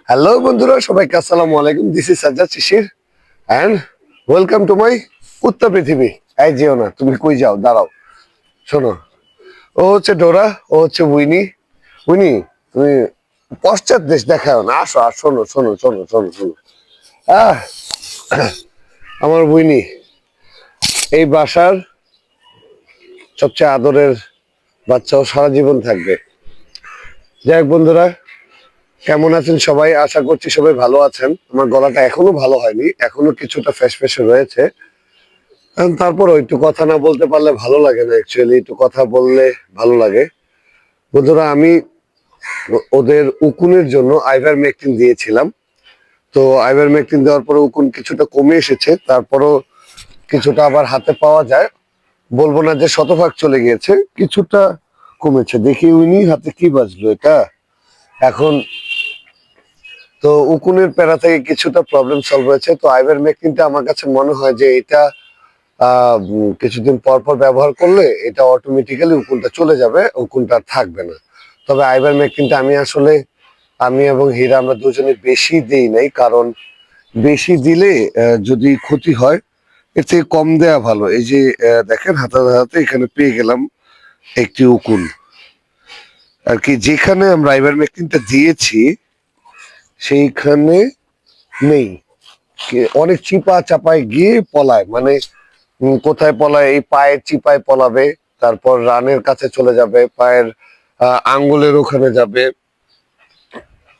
Hello বন্ধুরা, সবাইকে আসসালামু আলাইকুম। This is Sajjad Shishir and welcome to my কুত্তা পৃথিবী। এই যেও না, তুমি কই যাও? দাঁড়াও, শোনো। ও হচ্ছে ডোরা, ও হচ্ছে উইনি। উইনি, তুমি পশ্চাৎ দেশ দেখাও না, আসো আর শোনো শোনো শোনো শোনো শোনো। আহ আমার উইনি এই বাসার সবচেয়ে আদরের বাচ্চাও সারা জীবন থাকবে। যাই হোক বন্ধুরা, কেমন আছেন সবাই? আশা করছি সবাই ভালো আছেন। আমার গলাটা এখনো ভালো হয়নি, এখনো কিছুটা ফ্যাসফ্যাসে রয়েছে। তারপরও একটু কথা না বলতে পারলে ভালো লাগে না, অ্যাকচুয়ালি একটু কথা বললে ভালো লাগে। বন্ধুরা, আমি ওদের উকুনের জন্য আইভারমেকটিন দিয়েছিলাম। তো আইভারমেকটিন দেওয়ার পরে উকুন কিছুটা কমে এসেছে, তারপরও কিছুটা আবার হাতে পাওয়া যায়। বলবো না যে শতভাগ চলে গিয়েছে, কিছুটা কমেছে। দেখি উইনি হাতে কি বাজলো এটা এখন। তো উকুনের প্যারা থেকে কিছুটা প্রবলেম সলভ হয়েছে। তো আইভারমেকটিনটা আমার কাছে মনে হয় যে এটা কিছুদিন পর পর ব্যবহার করলে এটা অটোমেটিক্যালি উকুনটা চলে যাবে, উকুনটা আর থাকবে না। তবে আইভারমেকটিনটা আমি এবং হীরা আমরা দুজনে বেশি দিই নাই, কারণ বেশি দিলে যদি ক্ষতি হয়, এর থেকে কম দেয়া ভালো। এই যে দেখেন, হাতে হাতে এখানে পেয়ে গেলাম একটি উকুন আর কি। যেখানে আমরা আইভারমেকটিনটা দিয়েছি সেইখানে নেই, অনেক চিপা চাপায় গিয়ে পলায়, মানে কোথায় পলায়, এই পায়ের চিপায় পলাবে, তারপর রানের কাছে চলে যাবে, পায়ের আঙ্গুলের ওখানে যাবে,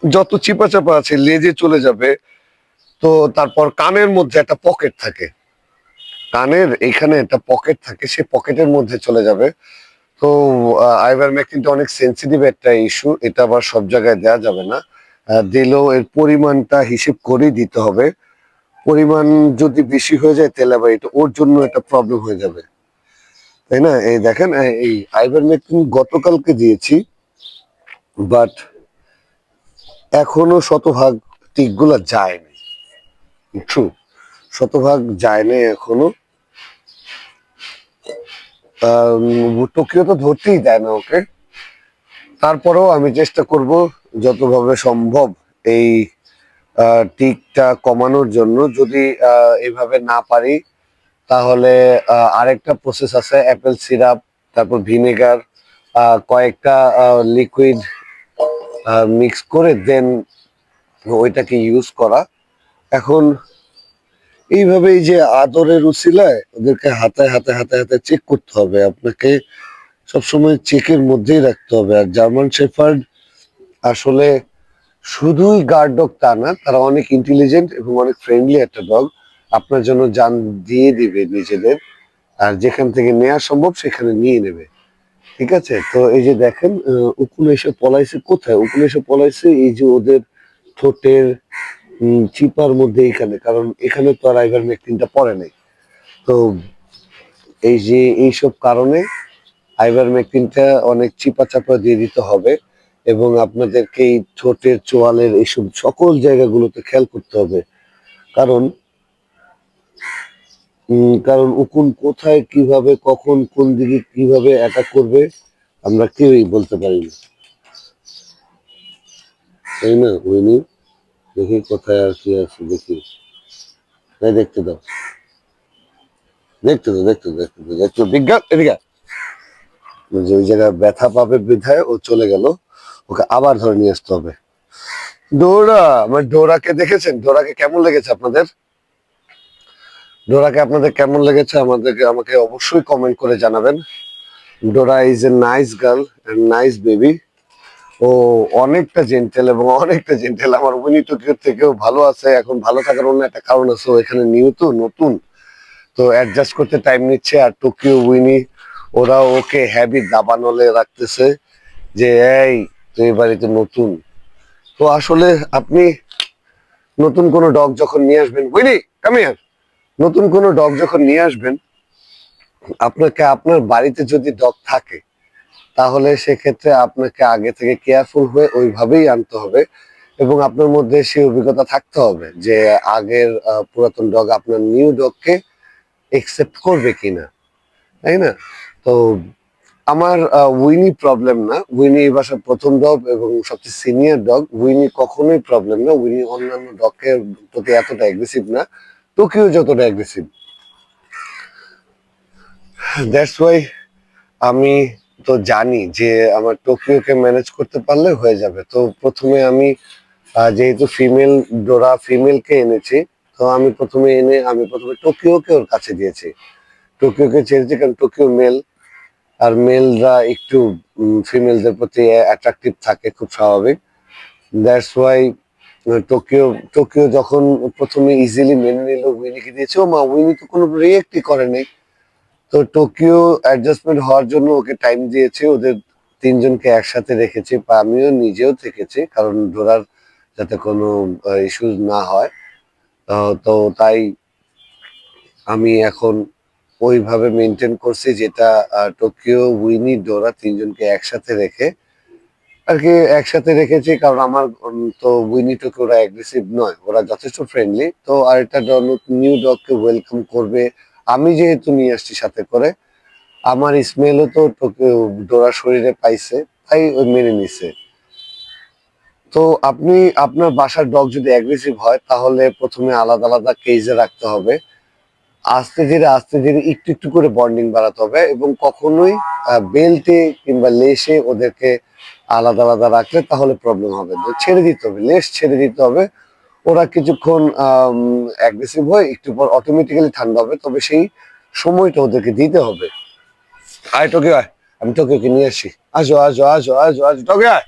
যত চিপা চাপা আছে লেজে চলে যাবে। তো তারপর কানের মধ্যে একটা পকেট থাকে, কানের এখানে একটা পকেট থাকে, সে পকেটের মধ্যে চলে যাবে। তো আইভারমেকটিনটা অনেক সেন্সিটিভ একটা ইস্যু, এটা আবার সব জায়গায় দেওয়া যাবে না। দিলেও এর পরিমাণটা হিসেব করেই দিতে হবে। পরিমাণ যদি বেশি হয়ে যায় তাহলে আবার এটা ওর জন্য একটা প্রবলেম হয়ে যাবে, তাই না? এই দেখেন, এই আইভারমেকটিন গতকালকে দিয়েছি, বাট এখনো শতভাগ টিকগুলা যায়নি। ট্রু, শতভাগ যায়নি এখনো। টোকিও তো ধরতেই দেয় না ওকে। তারপরেও আমি চেষ্টা করব যতভাবে সম্ভব এই টিকটা কমানোর জন্য। যদি এভাবে না পারি তাহলে আরেকটা প্রসেস আছে, অ্যাপেল সিরাপ, তারপর ভিনেগার, কয়েকটা লিকুইড মিক্স করে দেন ওইটাকে ইউজ করা। এখন এইভাবেই যে আদরের উছিলায় ওদেরকে হাতে হাতে হাতে হাতে চেক করতে হবে, আপনাকে সবসময় চেকের মধ্যেই রাখতে হবে। আর জার্মান শেফার্ড আসলে শুধুই গার্ড ডগ তা না, তারা অনেক ইন্টেলিজেন্ট এবং অনেক ফ্রেন্ডলি একটা ডগ। আপনার জন্য জান দিয়ে দিবে নিজেদের, আর যেখান থেকে নেওয়া সম্ভব সেখানে নিয়ে নেবে। ঠিক আছে? তো এই যে দেখেন, উকুন এসে পলাইছে কোথায়? উকুন এসে পলাইছে এই যে ওদের ঠোঁটের চিপার মধ্যে, এইখানে। কারণ এখানে তো আর আইভারমেকটিনটা পড়ে নাই। তো এই যে এইসব কারণে আইভারমেকটিনটা অনেক চিপা চাপা দিয়ে দিতে হবে, এবং আপনাদেরকে এই ঠোঁটের চোয়ালের এইসব সকল জায়গাগুলোতে খেয়াল করতে হবে। কারণ কারণ উকুন কোথায়, কিভাবে, কখন, কোন দিকে কিভাবে অ্যাটাক করবে আমরা কেউই বলতে পারি না, তাই না উইনি? দেখি কোথায় আর কি আছে, দেখি। তাই দেখতে দাও, দেখতে দাও, দেখতে দাও, দেখতে দাও, দেখতে দাও। বিজ্ঞান এদিকে। যে ওই জায়গায় ব্যথা পাবে বিধায় ও চলে গেল, ওকে আবার ধরে নিয়ে আসতে হবে। ডোরা, আমার ডোরাকে দেখেছেন? ডোরাকে কেমন লেগেছে আপনাদের? ডোরাকে আপনাদের কেমন লেগেছে আমাকে অবশ্যই কমেন্ট করে জানাবেন। Dora is a nice girl, nice baby. ও অনেকটা জেন্টেল এবং অনেকটা জেন্টেল, আমার উইনি টোকিওর থেকেও ভালো আছে। এখন ভালো থাকার অন্য একটা কারণ আছে, ও এখানে নিউ, তো নতুন, তো অ্যাডজাস্ট করতে টাইম নিচ্ছে। আর টোকিও, উইনি, ওরা ওকে হ্যাবি দাবানলে রাখতেছে যে এই তুই এই বাড়িতে নতুন। তো আসলে আপনি নতুন কোনো ডগ যখন নিয়ে আসবেন, উইনি কাম হিয়ার, নতুন কোনো ডগ যখন নিয়ে আসবেন, আপনাকে আপনার বাড়িতে যদি ডগ থাকে তাহলে সেক্ষেত্রে আপনাকে আগে থেকে কেয়ারফুল হয়ে ওইভাবেই আনতে হবে, এবং আপনার মধ্যে সেই অভিজ্ঞতা থাকতে হবে যে আগের পুরাতন ডগ আপনার নিউ ডগকে একসেপ্ট করবে কিনা, তাই না? তো আমার উইনি প্রবলেম না, উইনি এই বাসার প্রথম ডগ এবং সবচেয়ে সিনিয়র ডগ। উইনি কখনোই প্রবলেম না, উইনি অন্যান্য ডগের প্রতি এতটা অ্যাগ্রেসিভ না, টোকিও যতটা অ্যাগ্রেসিভ। দ্যাটস ওয়াই আমি তো জানি যে আমার টোকিওকে ম্যানেজ করতে পারলে হয়ে যাবে। তো প্রথমে আমি যেহেতু ডোরা ফিমেলকে এনেছি, তো আমি প্রথমে টোকিওকে ওর কাছে দিয়েছি। টোকিওকে ছেড়েছি কারণ টোকিও মেল, আর মেলরা একটু ফিমেলদের প্রতি অ্যাট্রাকটিভ থাকে, খুব স্বাভাবিক। দ্যাটস ওয়াই টোকিও টোকিও যখন প্রথমে ইজিলি মেনে নিল উইনিকে দিয়েছে, ও মা উইনি তো কোনো রিয়েক্টই করেনি। তো টোকিও অ্যাডজাস্টমেন্ট হওয়ার জন্য ওকে টাইম দিয়েছে, ওদের তিনজনকে একসাথে রেখেছি, বা আমিও নিজেও থেকেছি কারণ ডোরার যাতে কোনো ইস্যুস না হয়। তো তাই আমি এখন ওইভাবে মেনটেন করছি, যেটা টোকিও উইনি ডোরা তিনজনকে একসাথে রেখে আর কি একসাথে রেখেছি। কারণ আমার তো উইনি টোকিও ওরা অ্যাগ্রেসিভ নয়, ওরা যথেষ্ট ফ্রেন্ডলি। তো আরেকটা নিউ ডগকে ওয়েলকাম করবে, আমি যেহেতু নিয়ে আসছি সাথে করে, আমার স্মেলও তো টোকিও ডোরা শরীরে পাইছে, তাই ওই মেনে নিছে। তো আপনি আপনার বাসার ডগ যদি অ্যাগ্রেসিভ হয় তাহলে প্রথমে আলাদা আলাদা কেজে রাখতে হবে, আস্তে ধীরে একটু একটু করে বন্ডিং বাড়াতে হবে, এবং কখনোই বেল্টে কিংবা লেশে ওদেরকে আলাদা আলাদা রাখলে তাহলে প্রবলেম হবে। তো ছেড়ে দিতে হবে, লেশ ছেড়ে দিতে হবে। ওরা কিছুক্ষণ অ্যাগ্রেসিভ হয়, একটু পর অটোমেটিক্যালি ঠান্ডা হবে, তবে সেই সময়টা ওদেরকে দিতে হবে। আয় টোকিও আয়, আমি টোকিওকে নিয়ে আসি। আসো আসো আসো আসো আসো টোকিও আয়,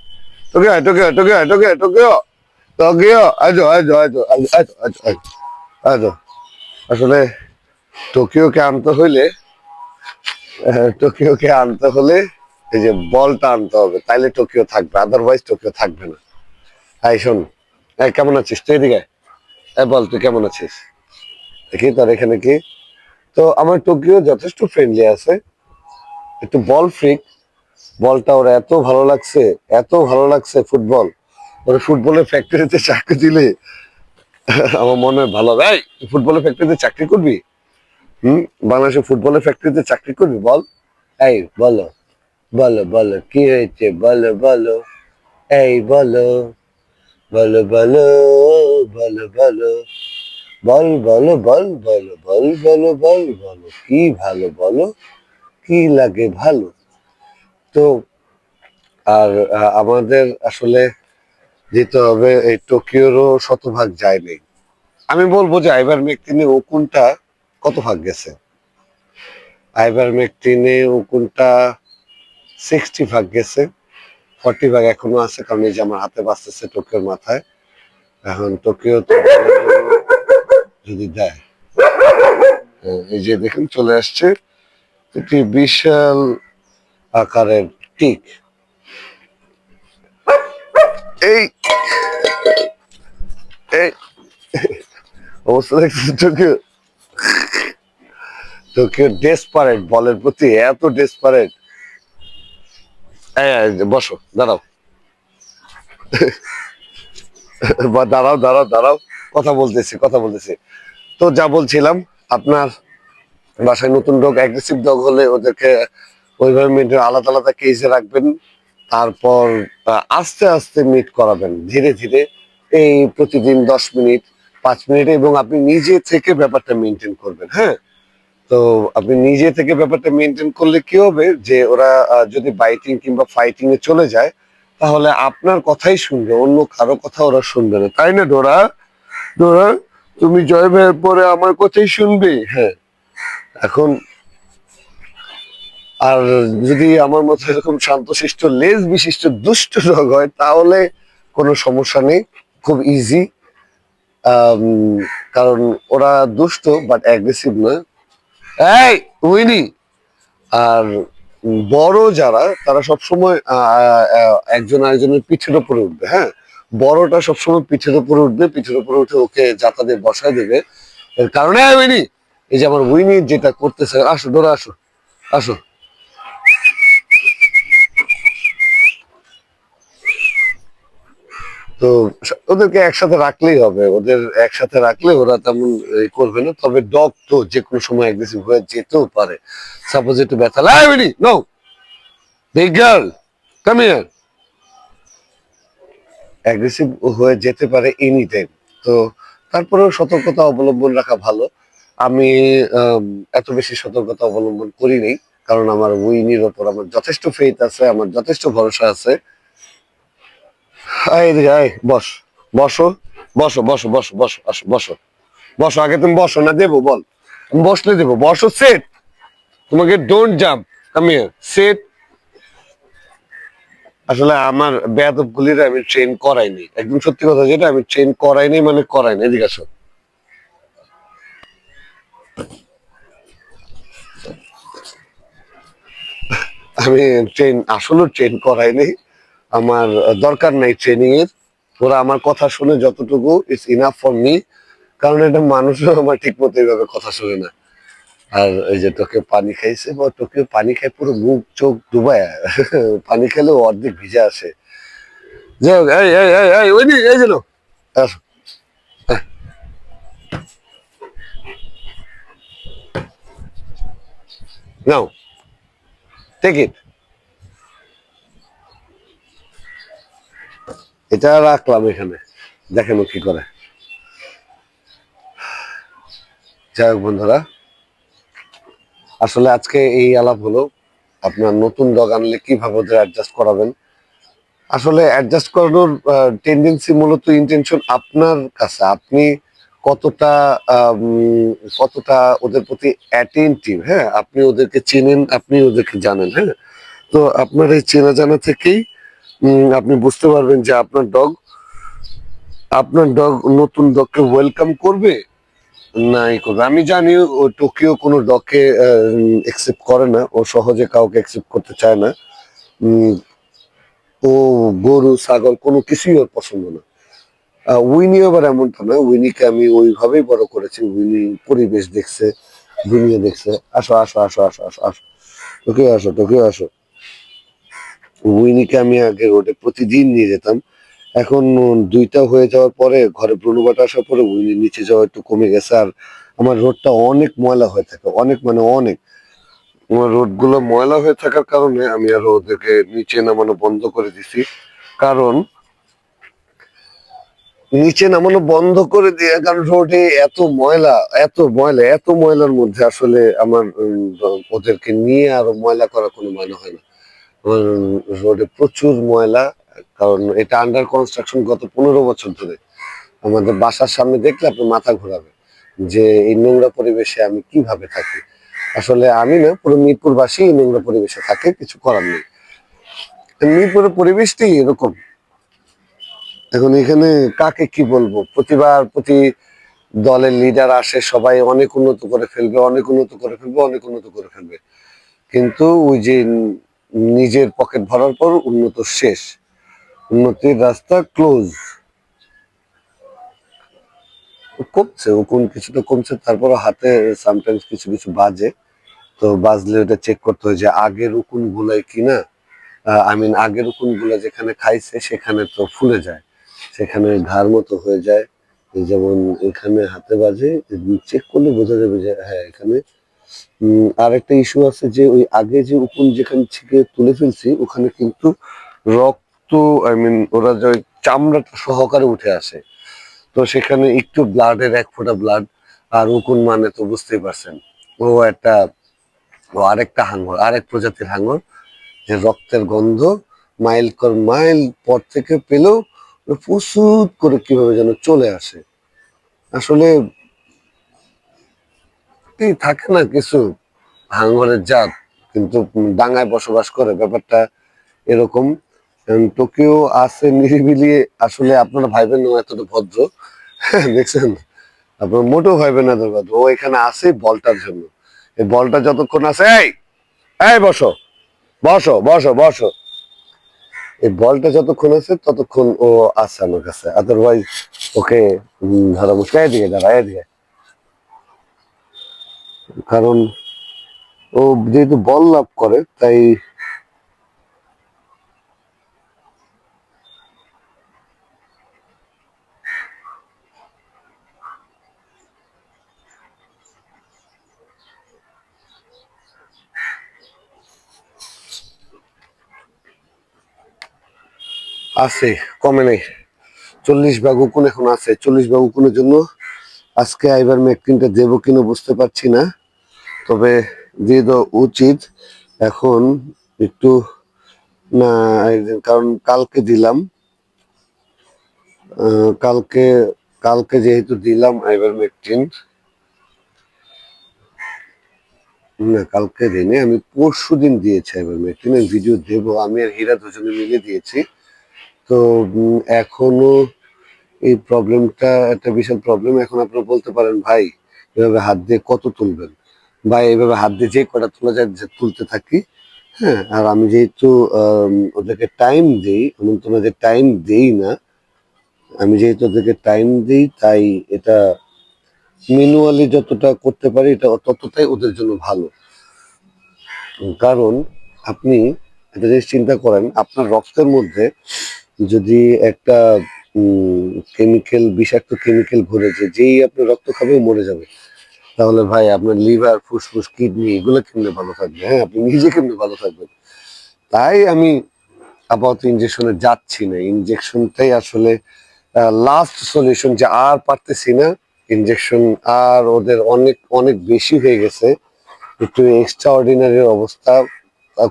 টোকিও আয়, Tokyo Tokyo Tokyo Tokyo Tokyo আসো আসো আসো আসো আসো আসো আসো। আসলে টোকিওকে আনতে হইলে টোকিওকে আনতে হলে এই যে বলটা আনতে হবে, তাইলে টোকিও থাকবে, আদারওয়াইজ টোকিও থাকবে না। এই শোন, এই কেমন আছিস তুই, এদিকে এই বল, তুই কেমন আছিস দেখি তোর এখানে কি। তো আমার টোকিও যথেষ্ট ফ্রেন্ডলি আছে, একটু বল ফ্রিক। বলটা ওর এত ভালো লাগছে, এত ভালো লাগছে ফুটবল, ওর ফুটবলের ফ্যাক্টরিতে চাকরি দিলে আমার মনে হয় ভালো হবে। এই ফুটবলের ফ্যাক্টরিতে চাকরি করবি? বাংলাদেশের ফুটবলের ফ্যাক্টরিতে চাকরি করবি বল? এই বলো, বলো বলো কি হয়েছে, বলো বলো, এই বলো, বলো বলো, বলো বলো, বল বলো, বল বলো, বল বলো, বল বলো, কি ভালো বলো, কি লাগে ভালো। তো আর আমাদের আসলে যেতে হবে, এই টোকিওরও শতভাগ যায়নি। আমি বলবো যে আইবার মেক্টিনে ও কোনটা কত ভাগ গেছে, আইবার মেক্টিনে ও কোনটা 60 ভাগ গেছে, 40 ভাগ এখনো আছে, কারণ এই যে আমার হাতে বাঁচতেছে টোকিওর মাথায়। এখন টোকিও তো যদি দেয়, এই যে দেখুন চলে আসছে একটি বিশাল আকারের টিক। এই এই অবস্থা দেখতেছে টোকিও, টোকিও ডেসপারেট, বলের প্রতি এত ডেসপারেট। বসো, দাঁড়াও, বা দাঁড়াও দাঁড়াও দাঁড়াও, কথা বলতেছি। তো যা বলছিলাম, আপনার বাসায় নতুন ডগ অ্যাগ্রেসিভ ডগ হলে ওদেরকে ওইভাবে মেনটেন, আলাদা আলাদা কেজে রাখবেন। তারপর আস্তে আস্তে মিট করাবেন ধীরে ধীরে, এই প্রতিদিন 10 মিনিট, 5 মিনিট, এবং আপনি নিজে থেকে ব্যাপারটা মেনটেন করবেন। হ্যাঁ, তো আপনি নিজে থেকে ব্যাপারটা মেনটেন করলে কি হবে যে ওরা যদি বাইটিং কিংবা ফাইটিং এ চলে যায়, তাহলে আপনার কথাই শুনবে, অন্য কারো কথা ওরা শুনবে না, তাই না ডোরা? ডোরা, তুমি জয় ভাইয়ের পরে আমার কথাই শুনবে। হ্যাঁ, এখন আর যদি আমার মতো এরকম শান্তশিষ্ট লেজ বিশিষ্ট দুষ্ট রোগ হয় তাহলে কোনো সমস্যা নেই, খুব ইজি। কারণ ওরা দুষ্ট বাট অ্যাগ্রেসিভ নয়। এই উইনি, আর বড় যারা তারা সবসময় একজন আরেকজনের পিঠের উপরে উঠবে। হ্যাঁ, বড়টা সবসময় পিঠের উপরে উঠবে, পিঠের উপরে উঠে ওকে যাতা দিয়ে বসায় দেবে। এর কারণে উইনি, এই যে আমার উইনি যেটা করতেছে, আসো ডোরা আসো, আসো। তো ওদেরকে একসাথে রাখলেই হবে, ওদের একসাথে রাখলে ওরা তেমন করবে না। তবে ডগ তো যে কোনো সময় অ্যাগ্রেসিভ হয়ে যেতেও পারে, সাপোজ একটু ব্যথা লাগেনি, no big girl, come here. Aggressive হয়ে যেতে পারে এনি টাইম। তো তারপরেও সতর্কতা অবলম্বন রাখা ভালো। আমি আম, এত বেশি সতর্কতা অবলম্বন করিনি, কারণ আমার উইনির ওপর আমার যথেষ্ট ফেইথ আছে, আমার যথেষ্ট ভরসা আছে। আয় এদিকে আয়, বস, বসো, বসো বসো বসো বসো, আসো বসো, বসো, আগে তুমি বসো, না দেবো বল? আমি বসলে দেবো, বসো, সেট। তোমাকে don't jump, come here, sit. আসলে আমার বেয়াদব গুলির আমি ট্রেন করাইনি, একদম সত্যি কথা যেটা, আমি ট্রেন করাইনি মানে করাইনি। এদিকে আসো। আমি ট্রেন আসলে ট্রেন করাইনি, আমার দরকার নাই ট্রেনিং এর। ওরা আমার কথা শুনে যতটুকু, ইটস ইনাফ ফর মি। কারণ এটা মানুষও আমার ঠিক মতো এইভাবে কথা শুনে না। আর এই যে তোকে পানি খাইছে, বা তোকে পানি খাই পুরো মুখ চোখ ডুবায়, পানি খেলেও অর্ধেক ভিজে আসে। যাই হোক, এই এই এই এই ওই নি, এই যে লো, আসো, নাও, টেক ইট। এটা রাখলাম এখানে, দেখেন ও কি করে। যাই হোক বন্ধুরা, আসলে আজকে এই আলাপ হলো আপনার নতুন ডগ আনলে কিভাবে ওদের অ্যাডজাস্ট করাবেন। আসলে অ্যাডজাস্ট করানোর টেন্ডেন্সি, মূলত ইন্টেনশন আপনার কাছে, আপনি কতটা কতটা ওদের প্রতি অ্যাটেন্টিভ। হ্যাঁ, আপনি ওদেরকে চেনেন, আপনি ওদেরকে জানেন। হ্যাঁ, তো আপনার এই চেনা জানা থেকেই আপনি বুঝতে পারবেন যে আপনার ডগ নতুন ডগকে ওয়েলকাম করবে না ই করবে। আমি জানি ও টোকিও কোনো ডগকে একসেপ্ট করে না, ও সহজে কাউকে একসেপ্ট করতে চায় না। উম, ও গরু ছাগল কোনো কিছুই ওর পছন্দ না। উইনি আবার এমনটা না, উইনিকে আমি ওইভাবেই বড় করেছি। উইনি পরিবেশ দেখছে, দুনিয়া দেখছে। আসো আসো আসো আসো আসো আসো, টোকিও আসো, টোকিও আসো। উইনিকে আমি আগে রোডে প্রতিদিন নিয়ে যেতাম। এখন দুইটা হয়ে যাওয়ার পরে, ঘরে ব্রুনুবাটা আসার পরে উইনি নিচে যাওয়া একটু কমে গেছে। আর আমার রোডটা অনেক ময়লা হয়ে থাকে, অনেক মানে অনেক। আমার রোড গুলো ময়লা হয়ে থাকার কারণে আমি আর ওদেরকে নিচে নামানো বন্ধ করে দিছি। কারণ নিচে নামানো বন্ধ করে দিয়ে, কারণ রোডে এত ময়লা, এত ময়লা, এত ময়লার মধ্যে আসলে আমার ওদেরকে নিয়ে আরো ময়লা করার কোনো মানে হয় না। আমার রোডে প্রচুর ময়লা, কারণ এটা আন্ডার কনস্ট্রাকশন গত 15 বছর ধরে। আমাদের বাসার সামনে দেখলে আপনি মাথা ঘোরাবে যে এই নোংরা পরিবেশে আমি কিভাবে থাকি। আসলে আমি না, পুরো মিরপুরবাসী এই নোংরা পরিবেশে থাকে, কিছু করার নেই। মিরপুরের পরিবেশটাই এরকম। এখন এখানে কাকে কি বলবো, প্রতিবার প্রতি দলের লিডার আসে, সবাই অনেক উন্নত করে ফেলবে, অনেক উন্নত করে ফেলবে, অনেক উন্নত করে ফেলবে। কিন্তু ওই যে নিজের পকেট ভরার পর উন্নত শেষ, উন্নতির রাস্তা ক্লোজ। কমছে, ও কোন কিছুটা কমছে, তারপর হাতে সামটাইমস কিছু কিছু বাজে। তো বাজলে ওটা চেক করতে হয় যে আগের উকুন গুলাই কিনা। আই মিন আগের উকুন গুলা যেখানে খাইছে সেখানে তো ফুলে যায়, সেখানে ঘাড় মতো হয়ে যায়। এই যেমন এখানে হাতে বাজে, চেক করলে বোঝা যাবে যে হ্যাঁ এখানে। আর একটা ইস্যু আছে যে ওই আগে যে উকুন যেখান থেকে তুলে ফেলছি ওখানে কিন্তু রক্ত, আই মিন ওরা যে ওই চামড়াটা সহকারে উঠে আসে। তো সেখানে একটু ব্লাডের, এক ফোঁটা ব্লাড। আর উকুন মানে তো বুঝতেই পারছেন, ও একটা, ও আরেকটা হাঙর, আরেক প্রজাতির হাঙর, যে রক্তের গন্ধ মাইল কর মাইল পর থেকে পেলেও প্রচুর করে কিভাবে যেন চলে আসে। আসলে এই থাকে না কিছু হাঙরের জাত, কিন্তু ডাঙায় বসবাস করে, ব্যাপারটা এরকম। টোকিও আছে নিরিবিলি। আসলে আপনারা ভাইবেন না ও এতটা ভদ্র, দেখছেন? আপনার মোটেও ভাইবেন না এত ভদ্র। ও এখানে আছে বলটার জন্য। এই বলটা যতক্ষণ আছে, এই এই বসো, বসো বসো বসো, এই বলটা যতক্ষণ আছে ততক্ষণ ও আছে আমার কাছে। আদারওয়াইজ ওকে ধরা মুশকিল। এদিকে দাঁড়া, এদিকে। কারণ ও যেহেতু বল লাভ করে, তাই আছে, কমে নাই। 40 ভাগ উকুন এখন আছে। 40 ভাগ উকুনের জন্য আজকে আইবার মেকটিনটা দেবো কিনা বুঝতে পারছি না, তবে দিয়ে দেওয়া উচিত এখন একটু। না, কারণ কালকে দিলাম, কালকে কালকে যেহেতু দিলাম আইবার মেকটিন, না কালকে দিনে আমি পরশু দিন দিয়েছি আইবার মেকটিন, ভিডিও দেবো, আমি আর হীরা দুজনে মিলে দিয়েছি। তো এখনো এই প্রবলেমটা একটা বিশাল প্রবলেম। এখন আপনারা বলতে পারেন ভাই এভাবে হাত দিয়ে কত তুলবেন, ভাই এইভাবে হাত দিয়ে যে কটা তোলা যায় যে তুলতে থাকি। হ্যাঁ, আর আমি যেহেতু ওদেরকে টাইম দিই, এমন তো না যে টাইম দেই না, আমি যেহেতু ওদেরকে টাইম দিই তাই এটা ম্যানুয়ালি যতটা করতে পারি এটা ততটাই ওদের জন্য ভালো। কারণ আপনি একটা জিনিস চিন্তা করেন, আপনার রক্তের মধ্যে যদি একটা কেমিক্যাল, বিষাক্ত কেমিক্যাল ঘুরেছে, যেই আপনি রক্ত খাবে মরে যাবে, তাহলে ভাই আপনার লিভার, ফুসফুস, কিডনি এগুলো কেমনে ভালো থাকবে? হ্যাঁ, আপনি নিজে কেমনে ভালো থাকবেন? তাই আমি আপাতত ইঞ্জেকশনে যাচ্ছি না। ইঞ্জেকশনটাই আসলে লাস্ট সলিউশন, যে আর পারতেছি না ইঞ্জেকশন, আর ওদের অনেক অনেক বেশি হয়ে গেছে, একটু এক্সট্রা অর্ডিনারি অবস্থা,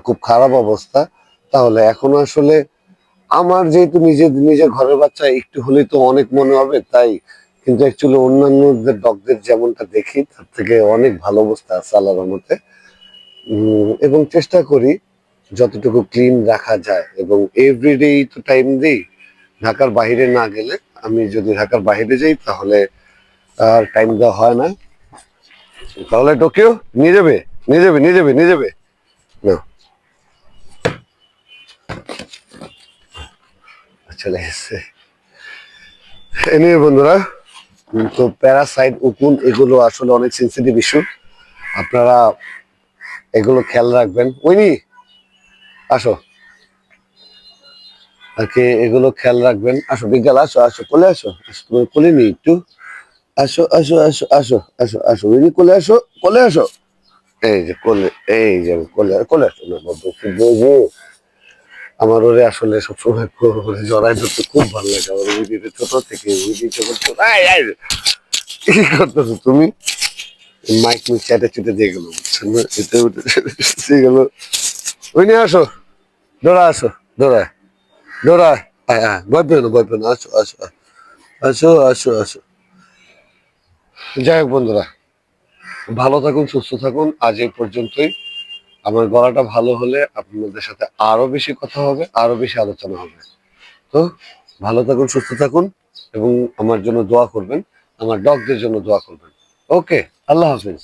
খুব খারাপ অবস্থা। তাহলে এখন আসলে আমার যেহেতু নিজের নিজের ঘরের বাচ্চা, একটু হলেই তো অনেক মনে হবে, তাই। কিন্তু অ্যাকচুয়ালি অন্যান্যদের ডগদের যেমনটা দেখি তার থেকে অনেক ভালো অবস্থা আছে আল্লাহর রহমতে। এবং চেষ্টা করি যতটুকু ক্লিন রাখা যায়, এবং এভরিডে তো টাইম দিই। ঢাকার বাইরে না গেলে, আমি যদি ঢাকার বাইরে যাই তাহলে আর টাইম দেওয়া হয় না। তাহলে টোকিও নিয়ে যাবে, নিয়ে যাবে, নিয়ে যাবে, নিয়ে যাবে না, চলে এসছে। এনিওয়ে বন্ধুরা, তো প্যারাসাইট, উকুন এগুলো আসলে অনেক সেন্সিটিভ ইস্যু। আপনারা এগুলো খেয়াল রাখবেন। উইনি আসো, আর কি এগুলো খেয়াল রাখবেন। আসো বিজ্ঞান, আসো আসো, কোলে আসো, আসো তুমি কোলে নি একটু, আসো আসো আসো আসো আসো আসো উইনি, কোলে আসো, কোলে আসো। এই যে কোলে, এই যে কোলে, কোলে আসো না বাবু, বুঝি আমার ওরে আসলে সবসময় জড়াই ধরতে খুব ভালো লাগে। আমার উইনিটা ছোট থেকে, উইনি যখন ছোট, কি করতেছো তুমি? মাইক মুখ চেটে চেটে দিয়ে গেল, বুঝছেন না? এতে উঠে গেল। ওই নিয়ে আসো, ডোরা আসো, ডোরা, ডোরা, হ্যাঁ হ্যাঁ, ভয় পেও না, ভয় পেও না, আসো আসো আসো আসো আসো। যাই হোক বন্ধুরা, ভালো থাকুন, সুস্থ থাকুন। আজ এই পর্যন্তই। আমার গলাটা ভালো হলে আপনাদের সাথে আরো বেশি কথা হবে, আরো বেশি আলোচনা হবে। তো ভালো থাকুন, সুস্থ থাকুন, এবং আমার জন্য দোয়া করবেন, আমার ডগদের জন্য দোয়া করবেন। ওকে, আল্লাহ হাফিজ।